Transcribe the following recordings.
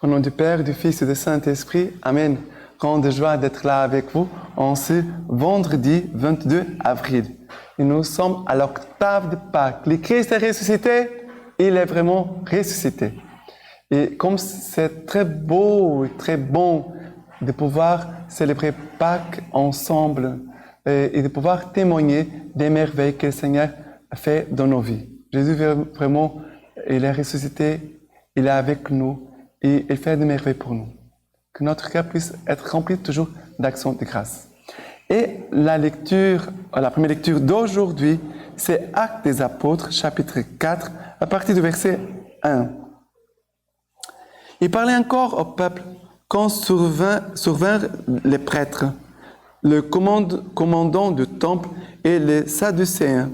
Au nom du Père, du Fils et du Saint-Esprit, Amen. Grande joie d'être là avec vous en ce vendredi 22 avril. Et nous sommes à l'octave de Pâques. Le Christ est ressuscité, il est vraiment ressuscité. Et comme c'est très beau et très bon de pouvoir célébrer Pâques ensemble et de pouvoir témoigner des merveilles que le Seigneur a fait dans nos vies. Jésus vraiment, il est ressuscité, il est avec nous et il fait des merveilles pour nous. Que notre cœur puisse être rempli toujours d'actions de grâce. Et la première lecture d'aujourd'hui, c'est Actes des Apôtres, chapitre 4, à partir du verset 1. Il parlait encore au peuple quand survinrent les prêtres, le commandant du temple et les Sadducéens,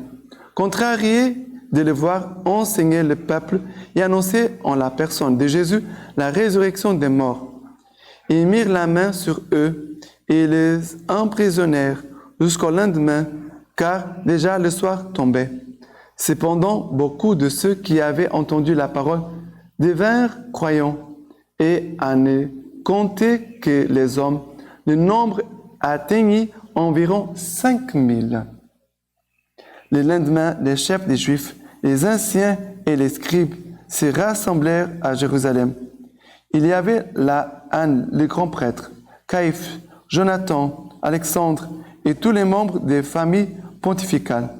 contrariés de le voir enseigner le peuple et annoncer en la personne de Jésus la résurrection des morts. Ils mirent la main sur eux et les emprisonnèrent jusqu'au lendemain, car déjà le soir tombait. Cependant, beaucoup de ceux qui avaient entendu la parole devinrent croyants, et à ne compter que les hommes, le nombre atteignit environ 5000. Le lendemain, les chefs des Juifs, les anciens et les scribes se rassemblèrent à Jérusalem. Il y avait là Anne, le grand prêtre, Caïphe, Jonathan, Alexandre et tous les membres des familles pontificales.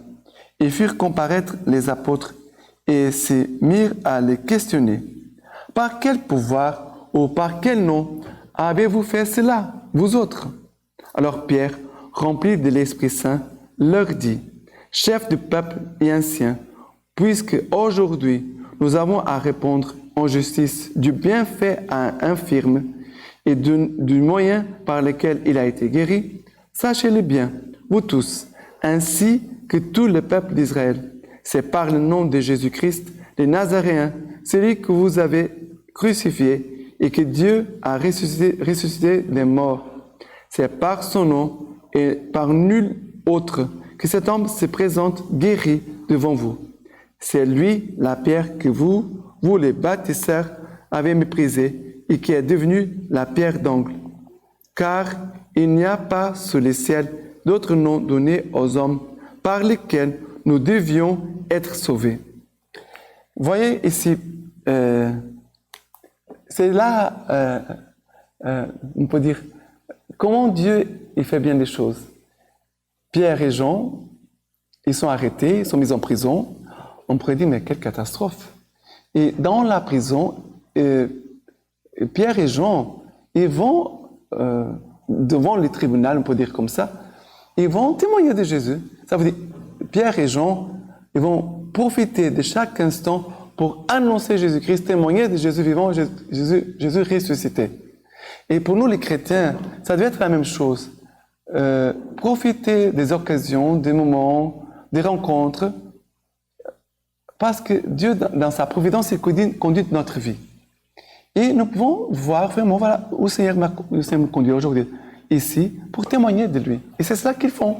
Ils firent comparaître les apôtres et se mirent à les questionner. « Par quel pouvoir ou par quel nom avez-vous fait cela, vous autres ?» Alors Pierre, rempli de l'Esprit Saint, leur dit, « Chefs du peuple et anciens, puisque aujourd'hui nous avons à répondre en justice du bienfait à un infirme et du moyen par lequel il a été guéri, sachez-le bien, vous tous, ainsi que tout le peuple d'Israël, c'est par le nom de Jésus-Christ, le Nazaréen, celui que vous avez crucifié et que Dieu a ressuscité des morts. C'est par son nom et par nul autre que cet homme se présente guéri devant vous. C'est lui, la pierre que vous les bâtisseurs, avez méprisée et qui est devenue la pierre d'angle. Car il n'y a pas sous le ciel d'autre nom donné aux hommes par lesquels nous devions être sauvés. Voyez ici, c'est là, on peut dire, comment Dieu il fait bien les choses. Pierre et Jean, ils sont arrêtés, ils sont mis en prison. On pourrait dire, mais quelle catastrophe! Et dans la prison, Pierre et Jean, ils vont devant les tribunaux, on peut dire comme ça, ils vont témoigner de Jésus. Ça veut dire, Pierre et Jean, ils vont profiter de chaque instant pour annoncer Jésus-Christ, témoigner de Jésus vivant, Jésus ressuscité. Et pour nous les chrétiens, ça doit être la même chose. Profiter des occasions, des moments, des rencontres, parce que Dieu, dans sa providence, il conduit notre vie. Et nous pouvons voir vraiment, voilà, où le Seigneur me conduit aujourd'hui, ici, pour témoigner de lui. Et c'est cela qu'ils font.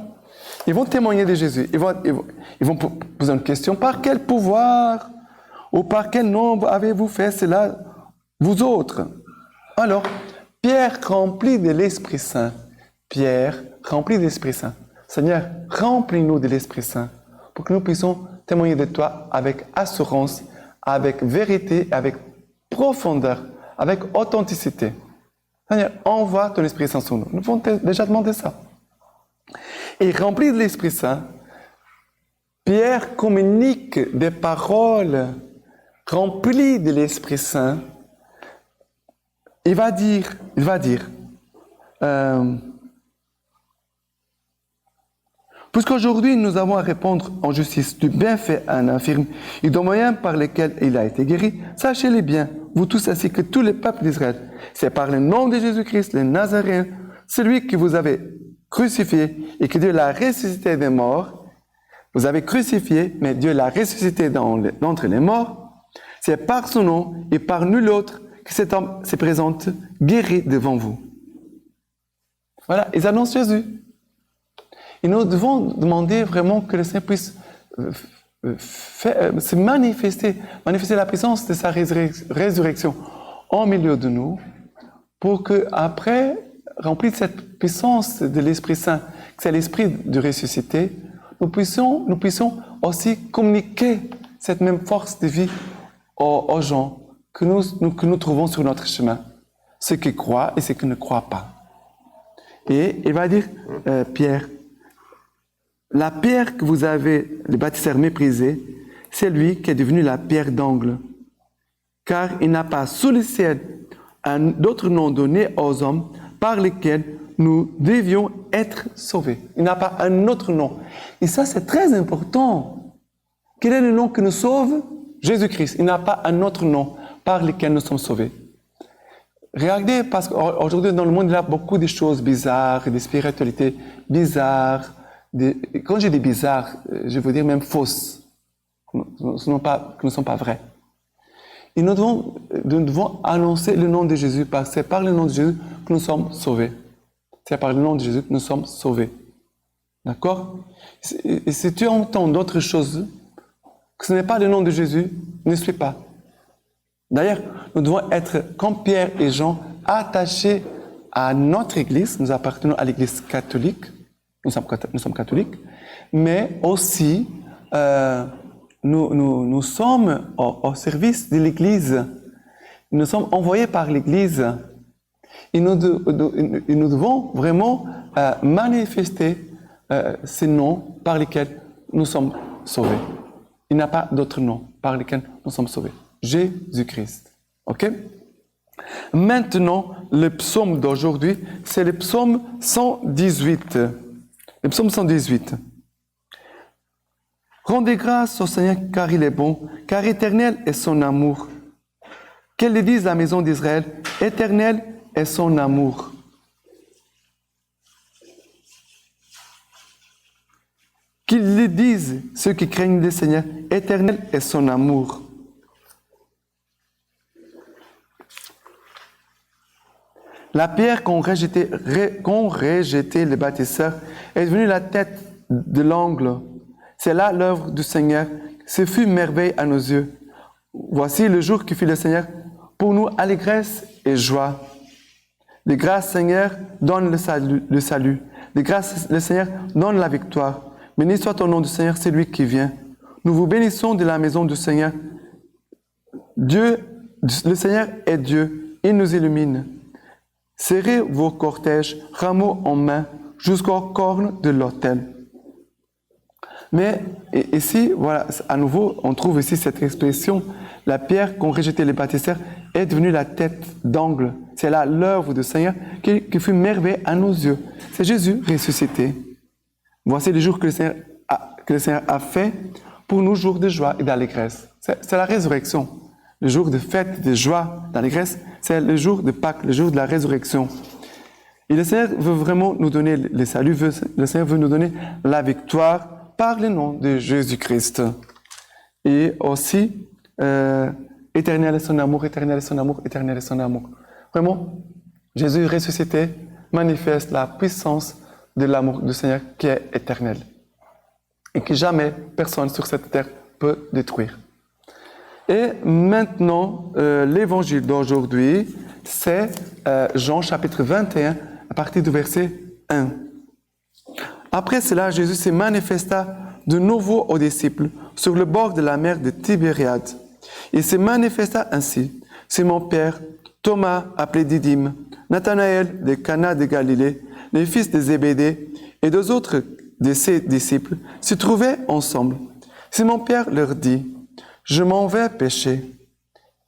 Ils vont témoigner de Jésus. Ils vont poser une question. Par quel pouvoir ou par quel nom avez-vous fait cela, vous autres? Alors, Pierre rempli de l'Esprit Saint. Pierre rempli de l'Esprit Saint. Seigneur, remplis-nous de l'Esprit Saint pour que nous puissions témoigner de toi avec assurance, avec vérité, avec profondeur, avec authenticité. Seigneur, envoie ton Esprit Saint sur nous. Nous pouvons déjà demander ça. Et rempli de l'Esprit Saint, Pierre communique des paroles remplies de l'Esprit Saint. Il va dire, puisqu'aujourd'hui nous avons à répondre en justice du bienfait à un infirme et des moyens par lesquels il a été guéri, sachez-le bien, vous tous ainsi que tous les peuples d'Israël, c'est par le nom de Jésus-Christ, le Nazaréen, celui que vous avez crucifié et que Dieu l'a ressuscité des morts. Vous avez crucifié, mais Dieu l'a ressuscité d'entre les morts. C'est par son nom et par nul autre que cet homme se présente guéri devant vous. Voilà, ils annoncent Jésus. Et nous devons demander vraiment que le Seigneur puisse se manifester la puissance de sa résurrection au milieu de nous pour que, après, rempli de cette puissance de l'Esprit Saint, que c'est l'Esprit du ressuscité, nous puissions aussi communiquer cette même force de vie aux gens que nous trouvons sur notre chemin, ceux qui croient et ceux qui ne croient pas. Et il va dire, Pierre, la pierre que vous avez, les bâtisseurs, méprisée, c'est lui qui est devenu la pierre d'angle. Car il n'a pas sous le ciel un autre nom donné aux hommes par lequel nous devions être sauvés. Il n'a pas un autre nom. Et ça, c'est très important. Quel est le nom qui nous sauve? Jésus-Christ. Il n'a pas un autre nom par lequel nous sommes sauvés. Regardez, parce qu'aujourd'hui, dans le monde, il y a beaucoup de choses bizarres, des spiritualités bizarres. Quand je dis bizarres, je veux dire même fausses, qui ne sont pas vraies. Et nous devons annoncer le nom de Jésus, parce que c'est par le nom de Jésus que nous sommes sauvés. C'est par le nom de Jésus que nous sommes sauvés. D'accord? Et si tu entends d'autres choses, que ce n'est pas le nom de Jésus, ne suis pas. D'ailleurs, nous devons être, comme Pierre et Jean, attachés à notre Église. Nous appartenons à l'Église catholique. Nous sommes catholiques. Mais aussi, nous sommes au service de l'Église. Nous sommes envoyés par l'Église. Et nous devons vraiment manifester ces noms par lesquels nous sommes sauvés. Il n'y a pas d'autre nom par lesquels nous sommes sauvés. Jésus-Christ. OK? Maintenant, le psaume d'aujourd'hui, c'est le psaume 118. Le psaume 118. Rendez grâce au Seigneur car il est bon, car éternel est son amour. Qu'elle le dise la maison d'Israël, éternel est son amour. Qu'ils le disent ceux qui craignent le Seigneur, éternel est son amour. La pierre qu'ont rejeté les bâtisseurs est devenue la tête de l'angle. C'est là l'œuvre du Seigneur. Ce fut merveille à nos yeux. Voici le jour que fit le Seigneur. Pour nous, allégresse et joie. De grâce, Seigneur, donne le salut. De grâce, le Seigneur donne la victoire. Béni soit ton nom du Seigneur, c'est lui qui vient. Nous vous bénissons de la maison du Seigneur. Dieu, le Seigneur est Dieu. Il nous illumine. Serrez vos cortèges, rameaux en main, jusqu'aux cornes de l'autel. Mais ici, voilà, à nouveau, on trouve ici cette expression, la pierre qu'ont rejeté les bâtisseurs est devenue la tête d'angle. C'est là l'œuvre du Seigneur qui fut merveille à nos yeux. C'est Jésus ressuscité. Voici le jour que le Seigneur a fait pour nous, jour de joie et d'allégresse. C'est la résurrection. Le jour de fête, de joie, d'allégresse, c'est le jour de Pâques, le jour de la résurrection. Et le Seigneur veut vraiment nous donner le salut, le Seigneur veut nous donner la victoire par le nom de Jésus-Christ. Et aussi, éternel est son amour, éternel est son amour, éternel est son amour. Vraiment, Jésus ressuscité manifeste la puissance de l'amour du Seigneur qui est éternel et que jamais personne sur cette terre peut détruire. Et maintenant, l'évangile d'aujourd'hui, c'est Jean chapitre 21, à partir du verset 1. Après cela, Jésus se manifesta de nouveau aux disciples sur le bord de la mer de Tibériade. Il se manifesta ainsi. Simon-Pierre, Thomas appelé Didyme, Nathanaël de Cana de Galilée, les fils de Zébédée et deux autres de ses disciples se trouvaient ensemble. Simon-Pierre leur dit, « Je m'en vais pêcher. »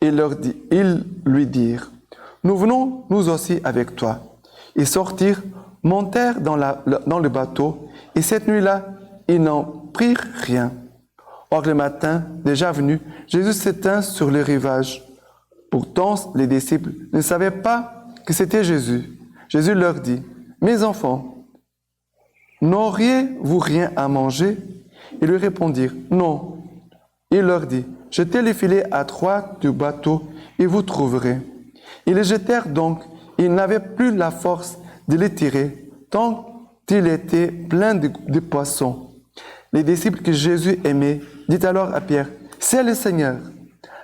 Ils lui dirent, « Nous venons nous aussi avec toi. » Ils sortirent, montèrent dans le bateau, et cette nuit-là, ils n'en prirent rien. Or le matin, déjà venu, Jésus s'étint sur le rivage. Pourtant, les disciples ne savaient pas que c'était Jésus. Jésus leur dit, « Mes enfants, n'auriez-vous rien à manger ?» Ils lui répondirent, « Non. » Il leur dit, « Jetez les filets à droite du bateau et vous trouverez. » Ils les jetèrent donc, ils n'avaient plus la force de les tirer, tant il était plein de poissons. Les disciples que Jésus aimait, dit alors à Pierre, « C'est le Seigneur. »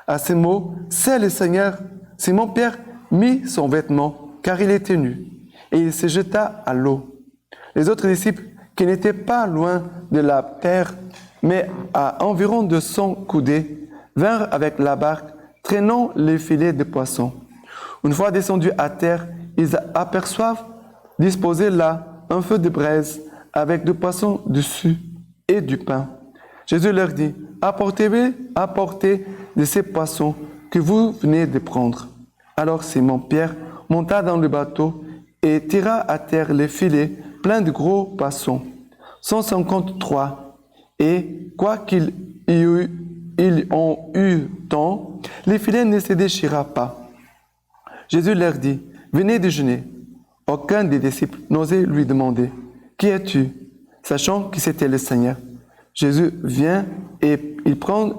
À ces mots, « C'est le Seigneur », Simon-Pierre mit son vêtement, car il était nu, et il se jeta à l'eau. Les autres disciples, qui n'étaient pas loin de la terre, mais à environ de 100 coudées, vinrent avec la barque, traînant les filets de poissons. Une fois descendus à terre, ils aperçoivent disposé là un feu de braise avec du poisson dessus et du pain. Jésus leur dit, apportez de ces poissons que vous venez de prendre. Alors Simon-Pierre monta dans le bateau et tira à terre les filets pleins de gros poissons, 153. Et quoiqu'ils ont eu tant, les filets ne se déchira pas. Jésus leur dit, venez déjeuner. Aucun des disciples n'osait lui demander, qui es-tu? Sachant que c'était le Seigneur. Jésus vient et il prend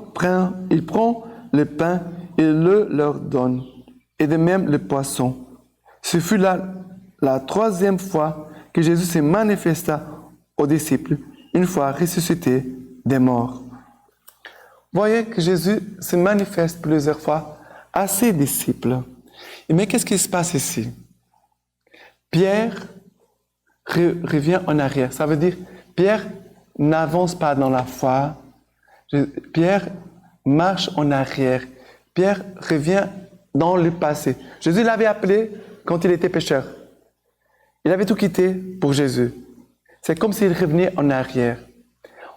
le pain et le leur donne, et de même le poisson. Ce fut là la troisième fois que Jésus se manifesta aux disciples, une fois ressuscité des morts. Voyez que Jésus se manifeste plusieurs fois à ses disciples. Mais qu'est-ce qui se passe ici? Pierre revient en arrière. Ça veut dire, Pierre n'avance pas dans la foi. Pierre marche en arrière. Pierre revient dans le passé. Jésus l'avait appelé quand il était pécheur. Il avait tout quitté pour Jésus. C'est comme s'il revenait en arrière.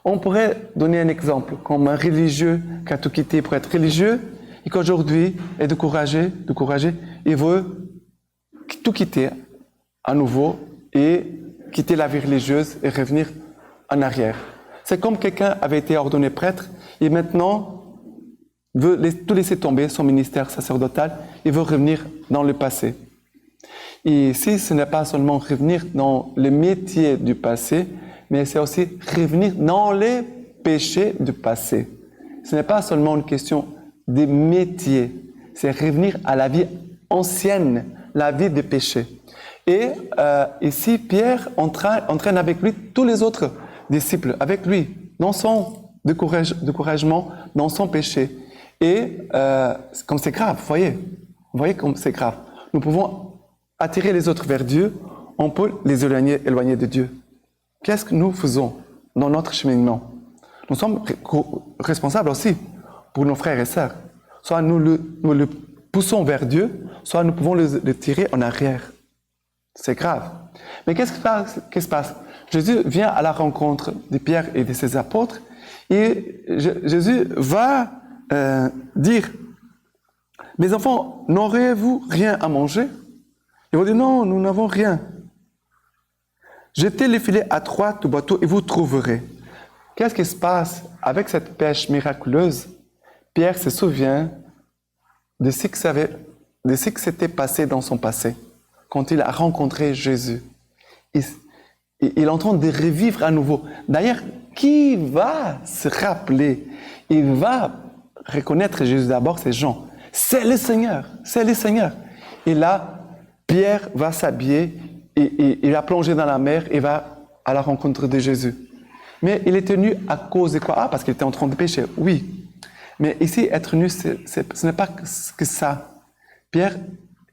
On pourrait donner un exemple, comme un religieux qui a tout quitté pour être religieux et qu'aujourd'hui est découragé, il veut tout quitter à nouveau et quitter la vie religieuse et revenir en arrière. C'est comme quelqu'un avait été ordonné prêtre et maintenant veut tout laisser tomber, son ministère sacerdotal, et veut revenir dans le passé. Et ici, ce n'est pas seulement revenir dans le métier du passé, mais c'est aussi revenir dans les péchés du passé. Ce n'est pas seulement une question de métier, c'est revenir à la vie ancienne, la vie des péchés. Et ici, Pierre entraîne avec lui tous les autres disciples, avec lui, dans son découragement, dans son péché. Et comme c'est grave, vous voyez comme c'est grave. Nous pouvons attirer les autres vers Dieu, on peut les éloigner de Dieu. Qu'est-ce que nous faisons dans notre cheminement? Nous sommes responsables aussi pour nos frères et sœurs. Soit nous le poussons vers Dieu, soit nous pouvons le tirer en arrière. C'est grave. Mais qu'est-ce qui se passe? Jésus vient à la rencontre de Pierre et de ses apôtres et Jésus va dire, mes enfants, n'aurez-vous rien à manger? Ils vont dire, non, nous n'avons rien. Jetez les filets à droite du bateau et vous trouverez. Qu'est-ce qui se passe avec cette pêche miraculeuse? Pierre se souvient de ce qui s'était passé dans son passé, quand il a rencontré Jésus. Il est en train de revivre à nouveau. D'ailleurs, qui va se rappeler? Il va reconnaître Jésus d'abord, c'est Jean. C'est le Seigneur, c'est le Seigneur. Et là, Pierre va s'habiller et il va plonger dans la mer et va à la rencontre de Jésus. Mais il est tenu à cause de quoi? Parce qu'il était en train de pécher, oui. Mais ici, être nu, ce n'est pas que ça. Pierre,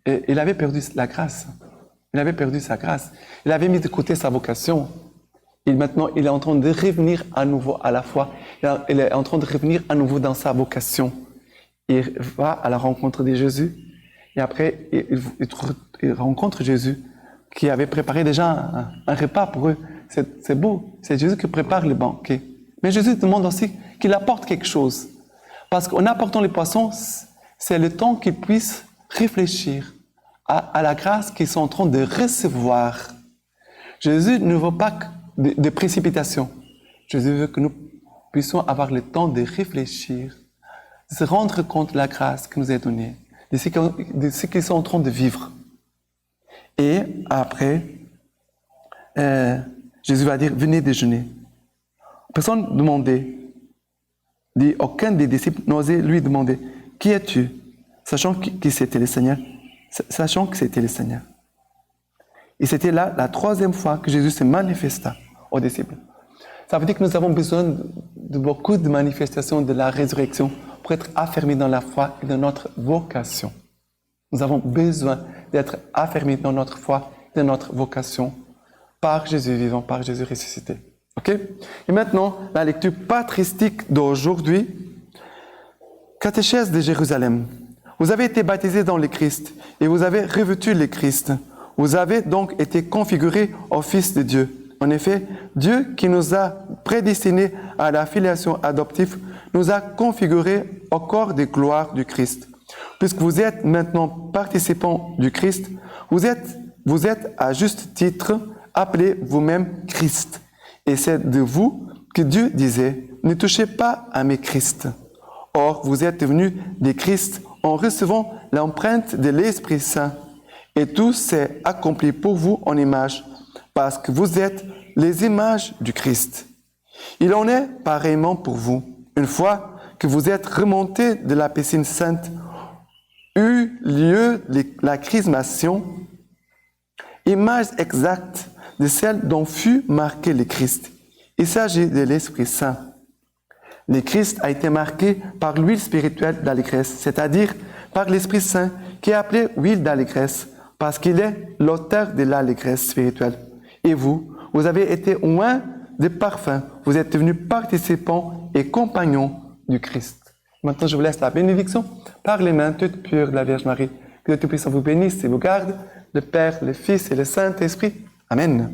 il avait perdu la grâce. Il avait perdu sa grâce. Il avait mis de côté sa vocation. Et maintenant, il est en train de revenir à nouveau à la foi. Il est en train de revenir à nouveau dans sa vocation. Il va à la rencontre de Jésus. Et après, il rencontre Jésus qui avait préparé déjà un repas pour eux. C'est beau. C'est Jésus qui prépare le banquet. Mais Jésus demande aussi qu'il apporte quelque chose. Parce qu'en apportant les poissons, c'est le temps qu'ils puissent réfléchir à la grâce qu'ils sont en train de recevoir. Jésus ne veut pas de précipitation. Jésus veut que nous puissions avoir le temps de réfléchir, de se rendre compte de la grâce qui nous est donnée, de ce qu'ils sont en train de vivre. Et après, Jésus va dire, venez déjeuner. Personne ne demandait, aucun des disciples n'osait lui demander, qui es-tu? Sachant que c'était le Seigneur. Et c'était là la troisième fois que Jésus se manifesta aux disciples. Ça veut dire que nous avons besoin de beaucoup de manifestations de la résurrection pour être affermis dans la foi et dans notre vocation. Nous avons besoin d'être affermis dans notre foi, dans notre vocation, par Jésus vivant, par Jésus ressuscité. Ok? Et maintenant, la lecture patristique d'aujourd'hui. Catéchèse de Jérusalem. Vous avez été baptisés dans le Christ et vous avez revêtu le Christ. Vous avez donc été configurés au Fils de Dieu. En effet, Dieu qui nous a prédestinés à la filiation adoptive nous a configurés au corps de gloire du Christ. Puisque vous êtes maintenant participants du Christ, vous êtes à juste titre appelés vous-même Christ. Et c'est de vous que Dieu disait, ne touchez pas à mes Christ. Or, vous êtes devenus des Christ en recevant l'empreinte de l'Esprit Saint. Et tout s'est accompli pour vous en images, parce que vous êtes les images du Christ. Il en est pareillement pour vous. Une fois que vous êtes remontés de la piscine sainte, eut lieu la chrismation, image exacte de celle dont fut marqué le Christ. Il s'agit de l'Esprit Saint. Le Christ a été marqué par l'huile spirituelle d'allégresse, c'est-à-dire par l'Esprit Saint qui est appelé huile d'allégresse, parce qu'il est l'auteur de l'allégresse spirituelle. Et vous avez été oints de parfum, vous êtes devenus participants et compagnons du Christ. Maintenant, je vous laisse la bénédiction par les mains toutes pures de la Vierge Marie. Que le Tout-Puissant vous bénisse et vous garde, le Père, le Fils et le Saint-Esprit. Amen.